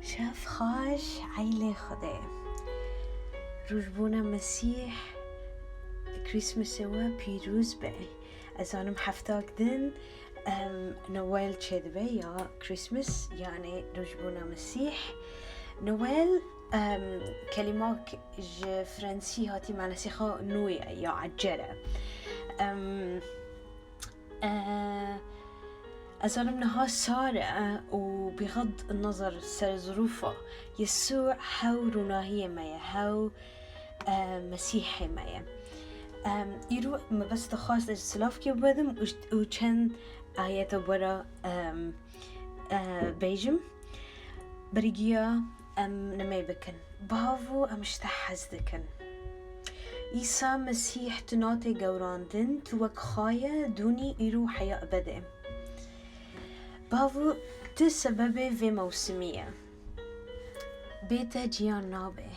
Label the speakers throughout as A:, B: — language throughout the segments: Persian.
A: شاف خاش عيلة خدي روجبونا مسيح كريسمس هو بيروز بي أزانم حفتاك دين نويل تشدبي يا كريسمس يعني روجبونا مسيح نويل كلمات فرنسي هاتي معنى سيخا نوية يا عجلة أظن إنها سارة وبغض النظر سر ظروفه يسوع هاو روناهية مايا هاو مسيحي مايا يرو ما بس تخاص السلاف كي بدم وكان آيات برا بيجم بريجيا نمي بكن بافو اشتحز دكن عيسى مسيح تناتي جوراندن توك خايا دوني إيرو حياة أبدا بافو تسبب في موسمية بيتا جيان نابي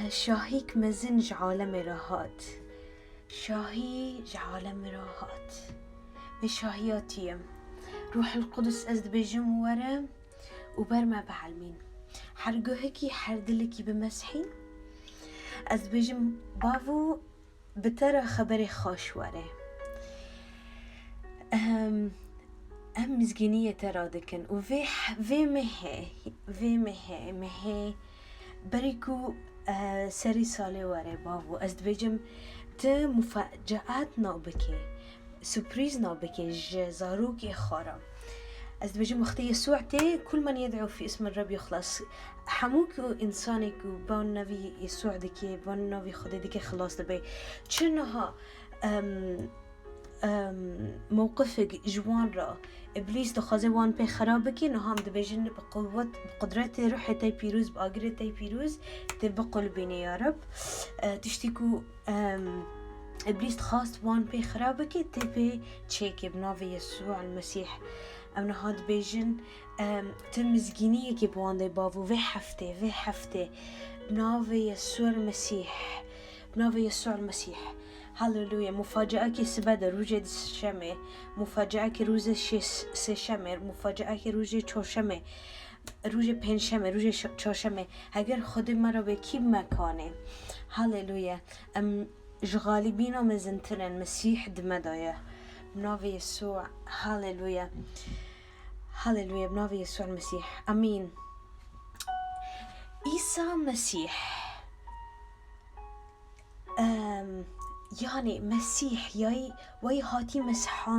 A: شاهيك مزن جعالم راحات شاهي جعالم راحات بشاهياتيم روح القدس أزد بجم ورا وبرما بعلمين حرقوهكي حردلكي بمسحي أزد بجم بافو بترى خبري خاش ورا مزجنية ترى دكن وفي مهي بريكو سري صالي ورا بابو أزدبجم ت مفاجآت نابكي سوربريز نابكي جزاروكي خارا أزدبجم وقت يسوع تي كل من يدعو في اسم الرب يخلص حموك إنسانك وبان نبي يسوع دكي بان نبي خدي دكي خلاص دبي شنها موقفك جوان را إبليس دخازي وان بي خرابكي نهام دبيجن بقدرة روحي تاي بيروز بآقرة تاي بيروز تبقل بيني يا رب تشتكو إبليس خاص وان بي خرابكي تبي تشيكي بنافي يسوع المسيح أمنا هاد بيجن تمزجينية كي بوان دي بافو في حفتي بنافي يسوع المسيح بنافي يسوع المسيح هاللويا مفاجأة كي سبادة روجة شمي مفاجأة كي روزة سشمر مفاجأة كي روجة چوشمه روجة پنشمه روجة چوشمه اگر خود مرا به کی مکانه هاللويا جغالبينا مزنترن مسيح دمدايا بنافي يسوع هاللويا هاللويا بنافي يسوع المسيح امين عيسى مسيح يعني مسيح ياي وي هاتي مسح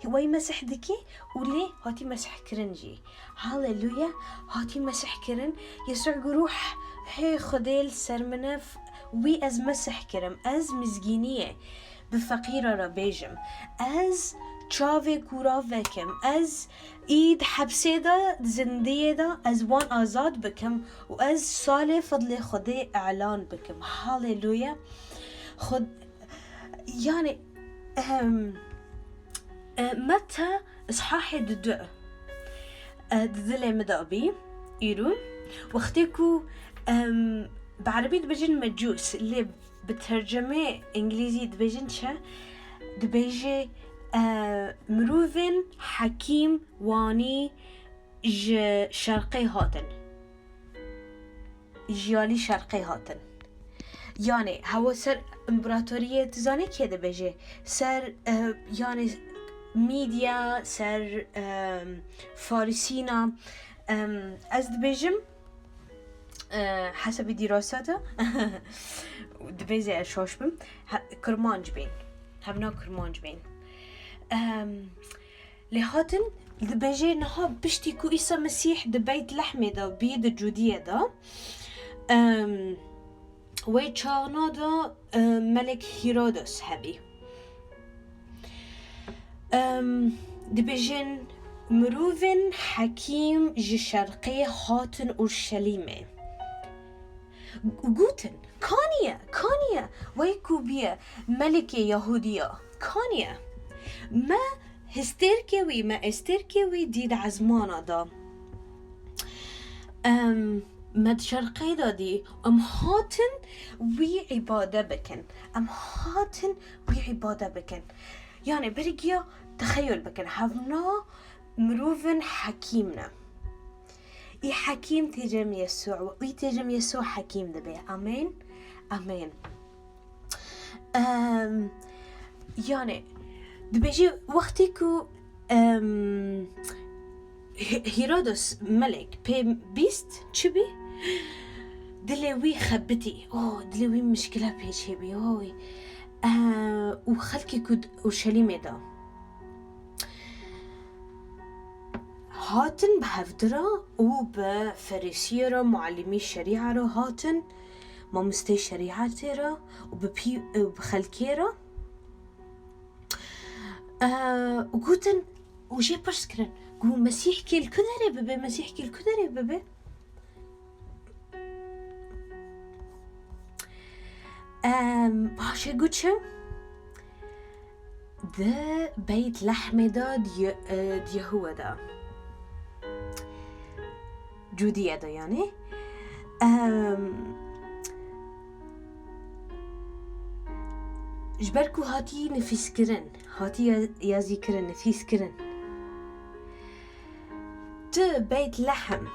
A: وي مسح دكي ولي هاتي مسح كرنجي هاللويا هاتي مسح كرن يسوع روح هي خديل سرمنف وي از مسح كرم از مزجينية بفقيرة ربيجم از چاوه کورا وکم از اید حبسه دا زندیه دا از وان آزاد بکم و از سال فضل خدا اعلان بکم هاللويا خد يعني متى اصحاحي ددلي مدابي يرو واختيكو بعربي دبجن مجوس اللي بترجمه انجليزي دبجن شا دبيجي مروفن حكيم واني شرقي هاتن جيالي شرقي هاتن يعني هو سر امبراطورية تزاني كده بيجي سر يعني ميديا سر فارسينا أزد بيجم حسب دراساته دبيزي أشوش بم كرمانج بين هبنا كرمانج بين لهاتن دبيجي نها بشتيكو إيسا مسيح دبيت لحمي دا بيد الجودية دا وی چاغنا دا ملك هيرودس هبي دبيجن مروفن حكيم جشرقي هاتن أورشليمي قوتن كانيا ويكوبيا ملكة يهودية كانيا ما هستيركوي ما استيركوي ديد عزمانا دا مد شرقي دادي هاتن وي عبادة بكن هاتن وي عبادة بكن يعني بريقيا تخيل بكن هفنا مروفن حكيمنا اي حكيم تجم يسوع وي تجم يسوع حكيم دبي. امين امين. يعني دبيجي وقتكو هيرودس ملك بيست شبي دلوي خبتي دلوي مشكلة بيش هبي هوي وخلكي كود أورشليم دا هاتن بهفدرا وبفريسيرا معلمي الشريعة را هاتن ما مستي الشريعة تيرا وبخلكيرا وقوتن وجي برسكرن قو مسيح كي الكدري ببي مسيح كي الكدري ببي باشا قوتشا ده بيت لحمة دا دي هو دا جودية دا يعني جبركو هاتي نفيس كرن هاتي يازي كرن نفيس كرن ت بيت لحم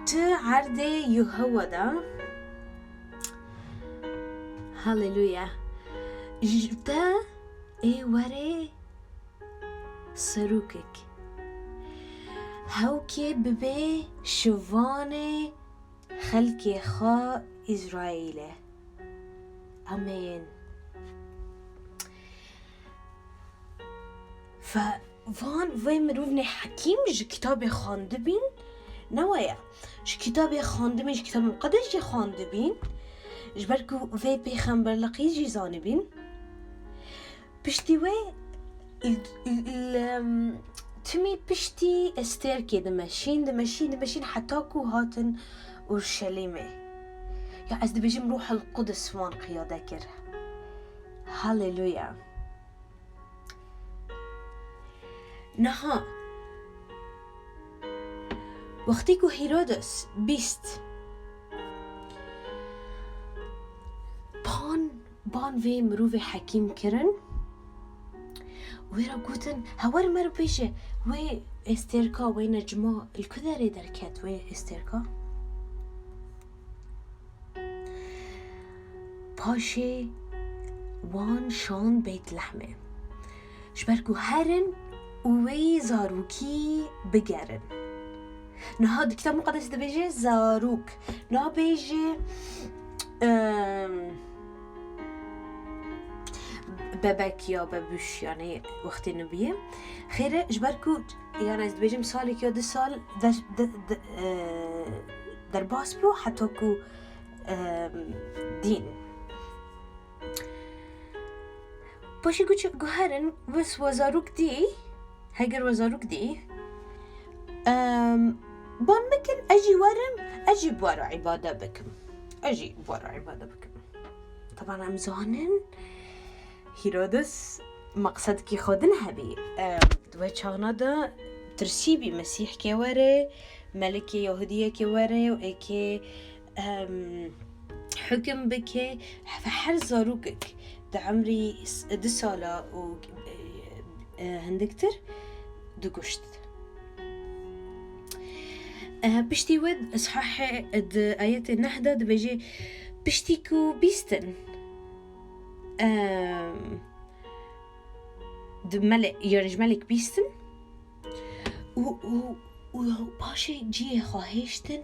A: ت عردي يهودا هاليلويا جبتا اي وري سروكك هاوكي ببي شوفاني خلقي خا إسرائيل. امين. فان وين مروفني حكيم جي كتابي خاندبين نوايا جي كتابي خاندبين جي كتاب مقدس جي خاندبين جبركو في بيخمبر لقي جي زانبين بشتي وي تمي بشتي استير كي دمشين حتاكو هاتن أورشليمي يا عز بيجم روح القدس وان قيادة كره. هاليلويا. نها وقتيكو هيرودس بيست بان في مروفي حكيم كرن ويرا قوتن هور مرو بيشه وي استيركا وي نجما الكدري دركات وي استيركا باشي وان شان بيت لحمه شبركو هرن وي زاروكي بقرن نهاد كتاب مقدس ده بيجي زاروك نا بيجي بابك يا بابوش يعني وقت النبيه خيره جبركو يعني ده بيجي مثالك يا 2 سال در باس برو حتى كو دين باشي قو هرن بس وزاروك دي هاجر وزاروك دي بان بكن اجي بورا عبادة بكم طبعا امزانن هيرودس مقصد كي خودن هبي دوي چاغنا دا ترسيبي مسيح كي وري ملكي يهودية كي وري وإيكي حكم بكي فحر زاروكك دا عمري 2 سالة و هندكتر دو قشت بشتي ود اصحاح د آيات النهدة دا بيجي بشتيكو بيستن د ملك بيستن و باشي جي خواهشتن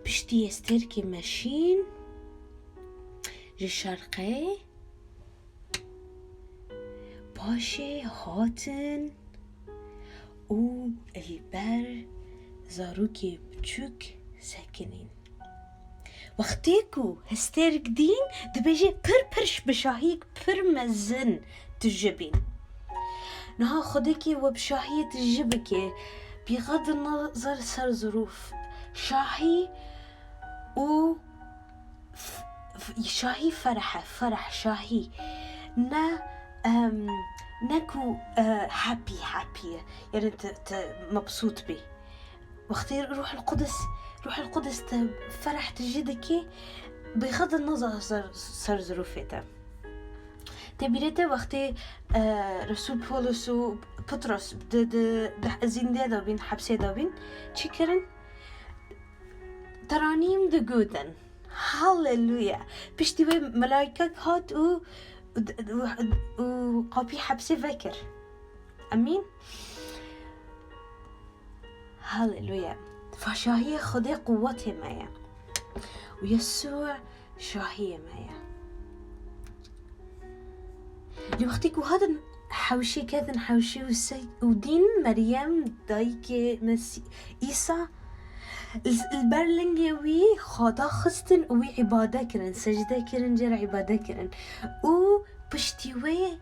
A: بشتي يستركي ماشين جي شرقي باشي هاتن و البر زاروكي بچوك ساكنين وقتيكو هستيرك دين دبيجي پرش بشاهيك مزن تجبين نها خديكي وبشاهية تجبكي بغض النظر سر ظروف شاهي و شاهي فرح شاهي نكو هابي يعني مبسوط بي واختير روح القدس فرح تجدكي بغض النظر صار ظروفته تبيرته وقتي رسول بولس بطرس زنده دابين حبسه دابين چی کرن؟ ترانیم دگودن. هاللویا. پشتی و ملائکه هات و قاپی حبسه وکر. امین. هاللویا. فشاهی خدا قوت مایا و يسوع شاهي مايا. لوقتی که هذا حوشي كذا حوشي ودين مريم دايك مسي عيسى البرلنجوي خدا خستن وي عبادة كرن سجدة كرن جر عبادة كرن و بشتيوي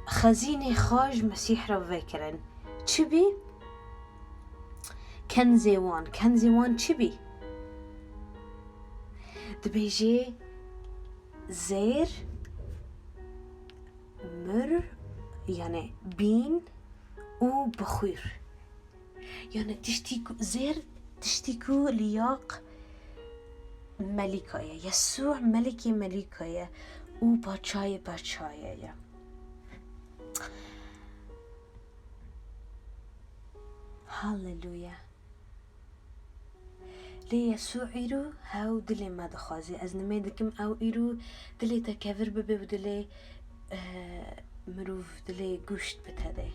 A: خزينة خاج مسيح روا كرن چبي كنزيوان چبي دبيجي زير مر يعني بين و بخير يعني تشتيكو زير تشتيكو لياق ملكايا يسوع ملكي ملكايا و باتشايا هاللويا لي يسوع إيرو هاو دلي ما دخازي از نميدكم أو إيرو دلي تكفر ببي ودلي مروف دلي قشت بتهدي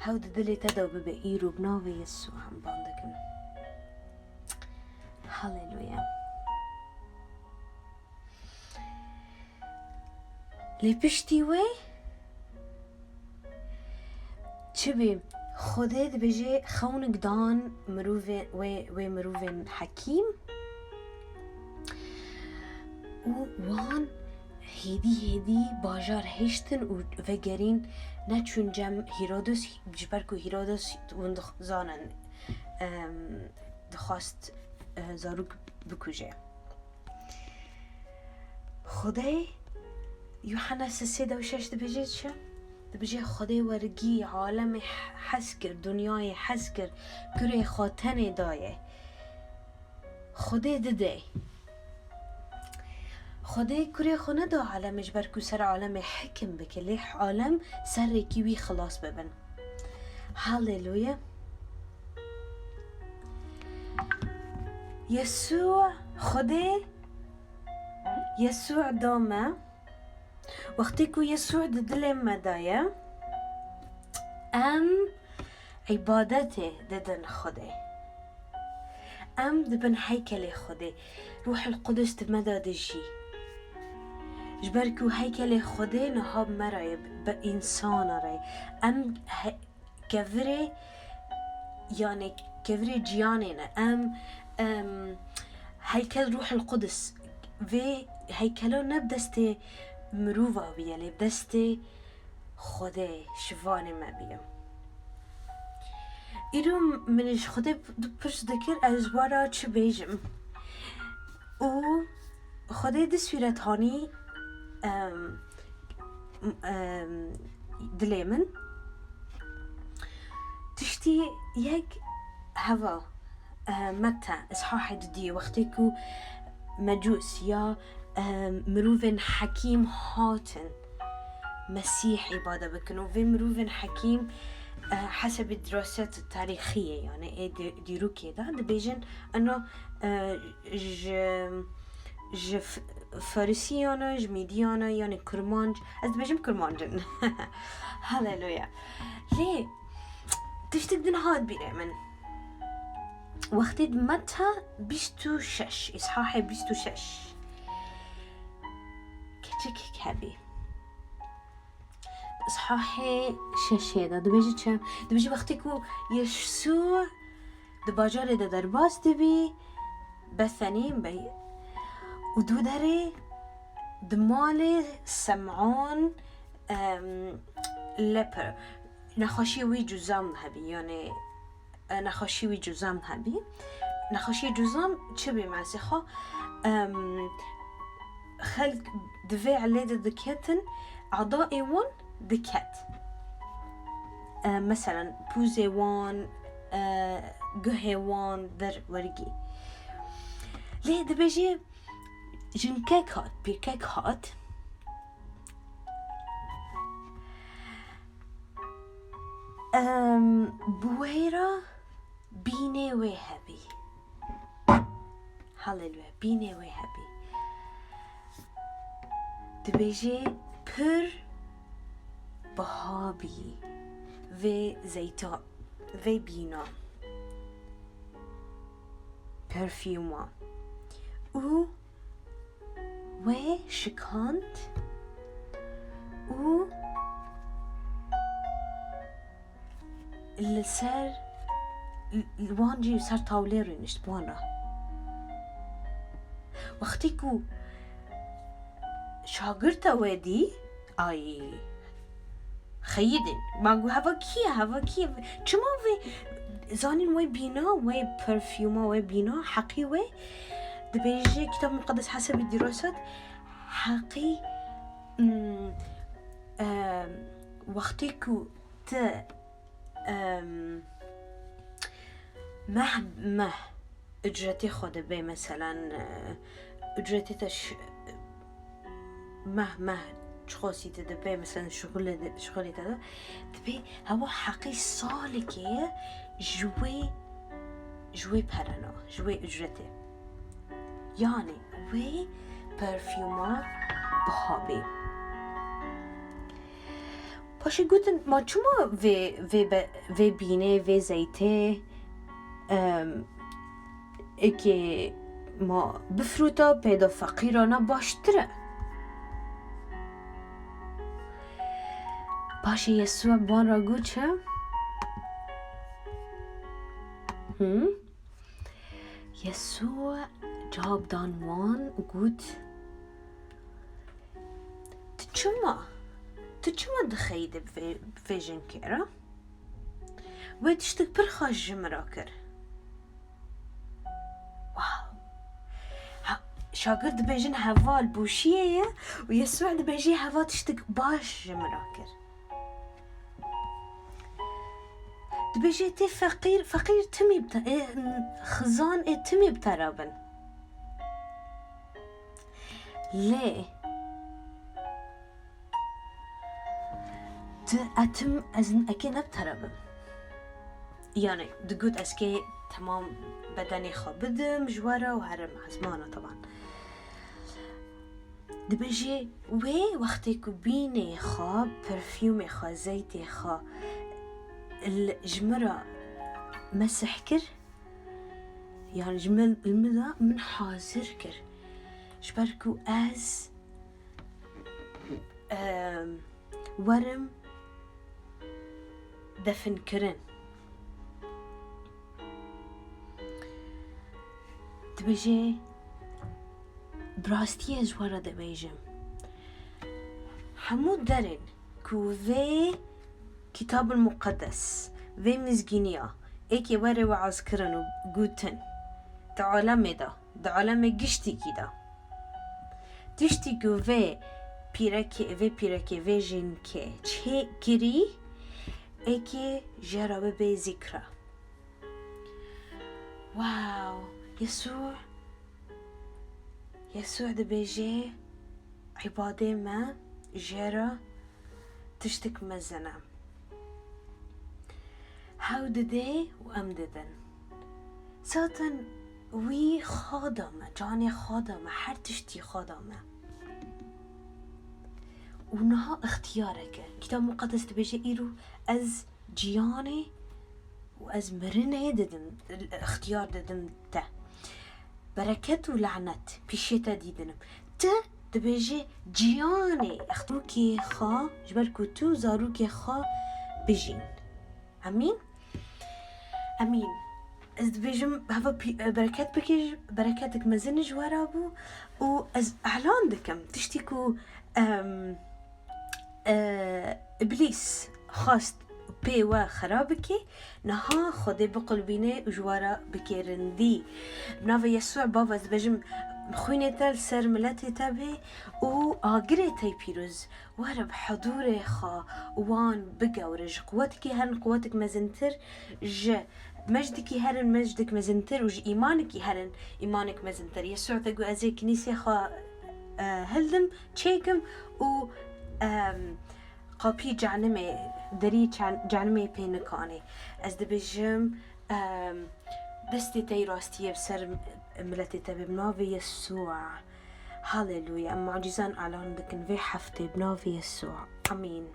A: هاو دلي تدو ببي إيرو بناوي يسوع هم باندكم. هاللويا. لي بشتيوي چبي خودت بجي خونك دان مروفين و مروفين حكيم وان هيدي باجار هشتن و وگرين نچون جم هيرودس بجبركو هيرودس وندخ زانن دخواست زاروك بكوجه خدای يوحنا 3:6 دبجي چه دبجي خدای ورگی عالم حسكر دنیای حسكر كره خاتن دایه خدای دده خدای كره خونه دا عالمش بركو سر عالم حكم بكلي عالم سر كيوي خلاص ببن. هاللويا. يسوع خدای يسوع دامه وقتی که يسوع دل مدايه عبادته ددن خدای دبن هيكل خدای روح القدس دمداد جي جبركو هيكل خدای نهاب مرای با انسان رای كفري يعني كفري جيانينا هيكل روح القدس في هيكلو نبدستي مروفا بيا لي بدستي خدای شواني ما بيا إيرو منش خدای پشت دکر از وارا چه بیجم و خدای دسویرت هانی دلی من تشتي يك هوا متى إصحاح دي وقتكو مجوس يا مروفن حكيم هاتن مسيح عبادة بكنو في مروفن حكيم حسب الدراسات التاريخية يعني ديرو كده ده بيجن أنه ج فارسيانا ج ميديانا يعني كرمانج از بيجم كرمانجن هاللويا ليه تشتقدن هاد بيني من وقتي متى 26 إصحاح 26 كتشك كابي إصحاح 6 هذا دبيجي كم دبيجي وقتكو يسوع دباجار ده درباس دبي بثنين بي ودو داري دمالي سمعون لبر نخاشي وي جزام هبي يعني نخاشي وي جزام هبي نخاشي جزام چه بمعنى خو خلق دفع عليه دكتن أعضاء وان دكت مثلا بوزي وان جهة وان در ورقي ليه دبيجي جنكيك هات بيركيك هات بويرا بيني وهبي. هاللويا بيني وهبي دبيجي پر بهابي في زيتا في بينا برفيوما و شكانت و السر الوانجي سر طاوليرو نشت بوانا وقتيكو شاگرتا ودي اي خيدن ماغو هوا كي چما في زانين وي بينا وي برفيوما وي بينا حقي وي دبيجي كتاب مقدس حسب الدراسات حقي وقتيكو ت مه اجرتي خود بي مثلا اجرتي تش مه شخصي تدبي مثلا شغلي تدا تبي هوا حقي صالكي جوي بهرنا جوي اجرتي يعني وي برفيوما بهابي باشي قلتن ما چما في بينه في زيته اكي ما بفروتا پیدا فقیرانا باشتره باشي يسوع بان را گوت چه؟ يسوع جواب دان وان گوت تچما دخيد في جنكيرا ويتشتك برخاش جمراكر واو شاگرد بيجن هوا البوشية ويسوع بيجي هوا تشتك باش جمراكر بيجي تي فقير تمي خزان تمي بترابن ليه أتم أزن أكي نبترابن يعني دقوت أسكي تمام بدني بدم جوارا وهرم عزمانة طبعا دبيجي وي وقتك بيني خا برفيومي خا زيتي خا الجمرة مسح كر يعني جمل المدا من حاضر كر جبركو از ورم دفن كرن دبيجي براستي جوارا دبيجم حمود درن كو في كتاب المقدس في مزجينيا ايكي وري وعز كرن وقوتن تعالمي دا تعالمي قشتي كده تشتي كو في بيركي في جنكي چه كري ايكي جرابه بي ذكرى واو يسوع دبيجي عبادة ما جرى تشتك مزنا هاو ددي وامددن ساتن وي خادمة جاني خادمة هر تشتي خادمة ونها اختيارك كتاب مقدس تبيجي ايرو از جياني واز مرنه ددن الاختيار ددن تا بركات ولعنت بيشيتا ديدنم تا تبيجي جياني اختروكي خا جبالكو تو زاروكي خا بجين امين از دبيجم هفا بركات بكيج بركاتك مزن جوارابو و از اعلان دكم تشتيكو ابليس خاست بيوا خرابكي نها خدي بقلبيني وجوارا بكيرندي بنافا يسوع بابا دبيجم خويني تال سر ملتي تابي و آقري تاي بيروز وارا بحضوري خا وان بقا ورج قوتك هرن قوتك مزنتر مجدك هرن مجدك مزنتر وج إيمانك هرن إيمانك مزنتر يسوع تقو أزي كنيسة خا هلدم تشيكم و قابي جعنمي دري جانمي بينكاني از دبجم دستي تي راستي بسر ملتي تبي بنافي يسوع. هاليلويا. معجزان اعلان دكن في حفتي بنافي يسوع. امين.